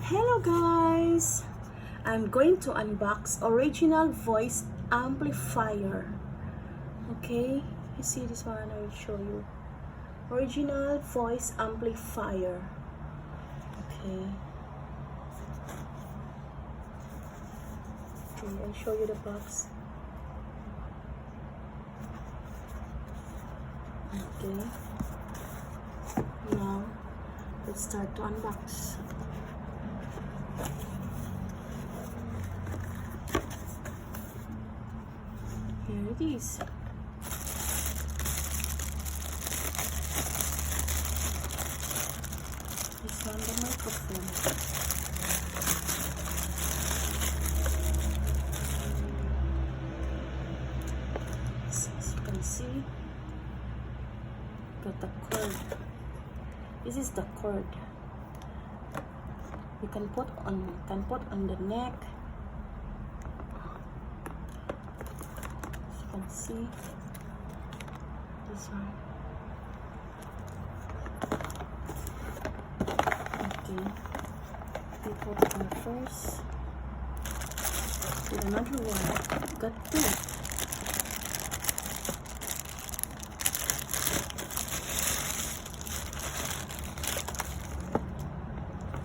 Hello guys, I'm going to unbox original voice amplifier. Okay, you see this one, I will show you. Original voice amplifier. Okay, I'll show you the box. Okay, now let's start to unbox. Here it is. This one, the microphone. As you can see, got the cord. This is the cord. You can put on the neck. As you can see, this one. Okay, we put on first. With another one. Got two.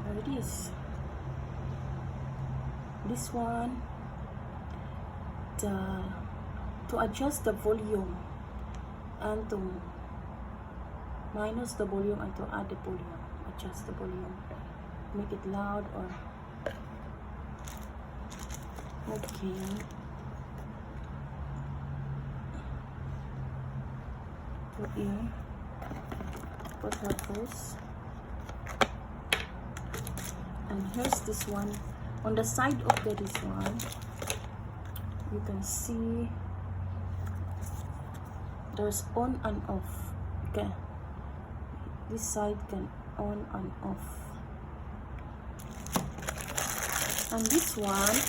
There it is. This one, to adjust the volume and to minus the volume and to add the volume, adjust the volume, make it loud or okay. Put here, put her first, and here's this one. On the side of this one, you can see there's on and off. Okay, this side can on and off, and this one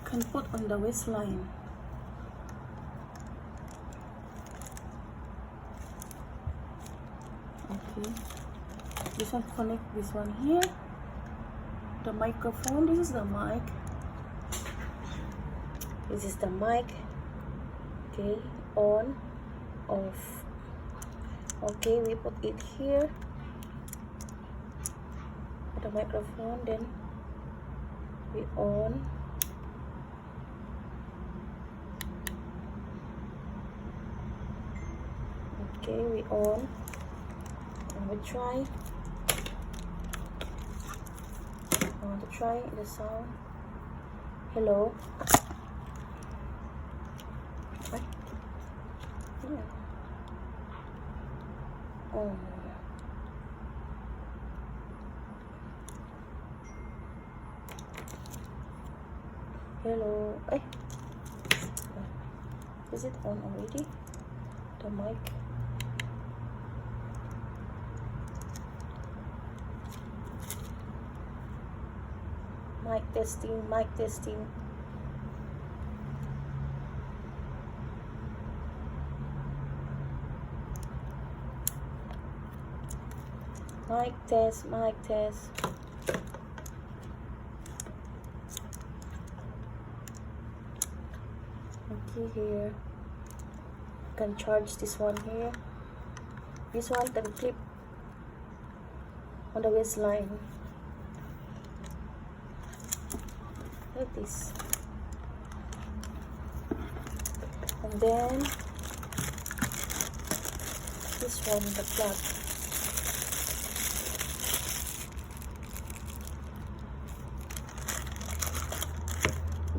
can put on the waistline. Okay, this one connect this one here. The microphone, this is the mic. This is the mic. Okay, on, off. Okay, we put it here. The microphone, then we on. Okay, we on. And we try. I want to try the sound. Hello. Yeah. Oh. Hello. Hey. Is it on already? The mic. Mic testing, mic testing. Mic test, mic test. Okay, here. You can charge this one here. This one can clip on the waistline. Like this, and then this one, the plug.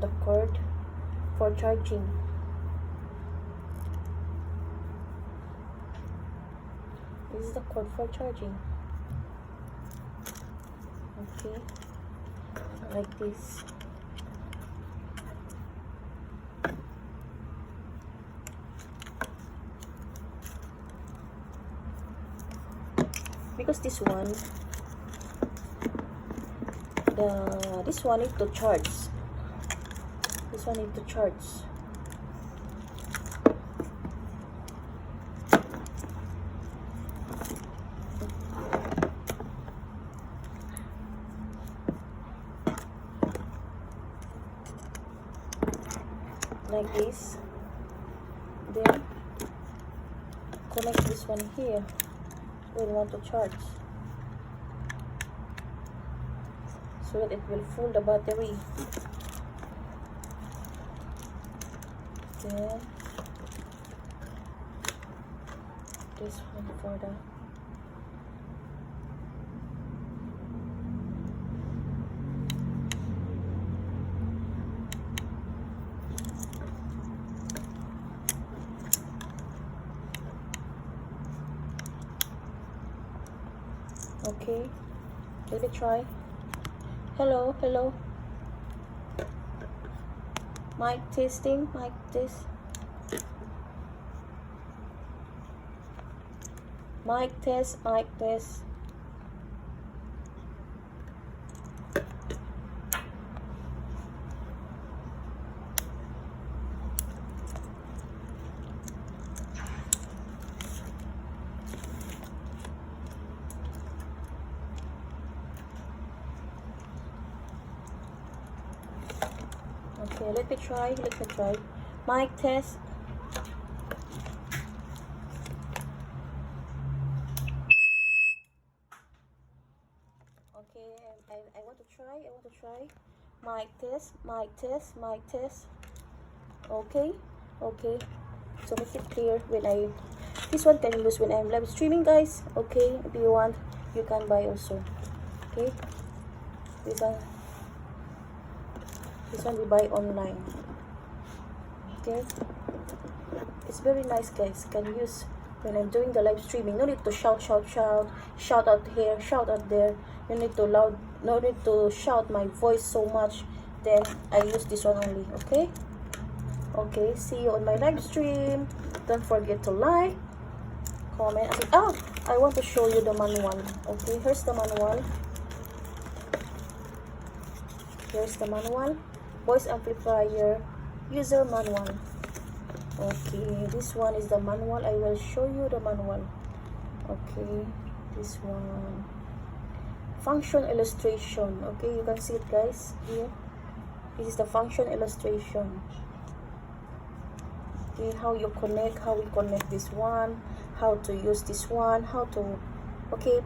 The cord for charging. This is the cord for charging. Okay, like this. Because this one need to charge. This one need to charge. like this. Then connect this one here when you want to charge, so that it will fill the battery. Then this one for the okay, let me try. Hello, hello. Mic testing, mic test. Mic test, mic test. Okay, let me try, Mic test. Okay, I want to try. Mic test, mic test, mic test. Okay, okay. So make it clear when this one can use when I'm live streaming, guys. Okay, if you want, you can buy also. Okay, this one we buy online. Okay, it's very nice, guys. Can use when I'm doing the live streaming. No need to shout out here, shout out there. No need to shout my voice so much. Then I use this one only. Okay, okay. See you on my live stream. Don't forget to like, comment. I want to show you the manual. Okay, here's the manual. Here's the manual. Voice amplifier user manual. Okay, this one is the manual. I will show you the manual. Okay, this one. Function illustration. Okay, you can see it, guys, here. This is the function illustration. Okay, how we connect this one, how to use this one, how to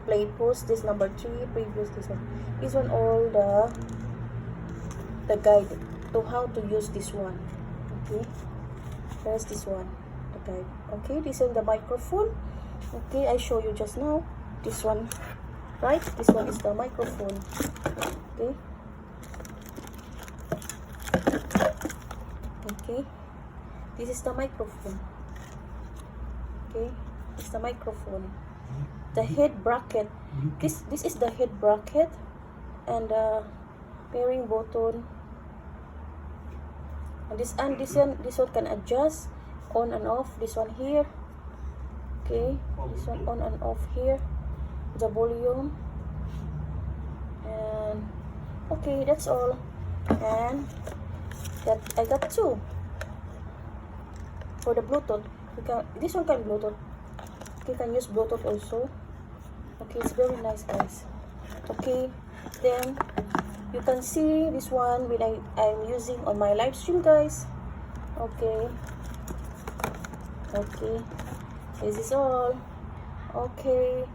play post this number 3, previous this one all the guide to how to use this one. Okay, there's this one, the guide. Okay, this is the microphone. Okay, I show you just now. This one, right? This one is the microphone. Okay. Okay, this is the microphone. Okay, it's the microphone. The head bracket. This is the head bracket, and pairing button. And this one can adjust on and off. This one here. Okay, this one on and off here. The volume. And okay, that's all. And that I got 2 for the Bluetooth. This one can Bluetooth. You can use Bluetooth also. Okay, it's very nice, guys. Okay, then you can see this one when I'm using on my live stream, guys. Okay, okay, this is all. Okay,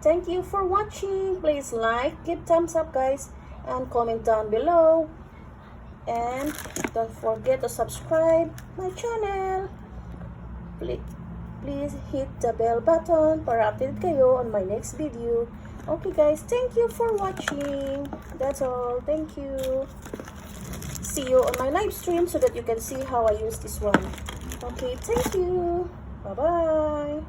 thank you for watching. Please like, give thumbs up, guys, and comment down below. And don't forget to subscribe my channel. Please hit the bell button para update kayo on my next video. Okay, guys, thank you for watching. That's all. Thank you. See you on my live stream so that you can see how I use this one. Okay, thank you. Bye-bye.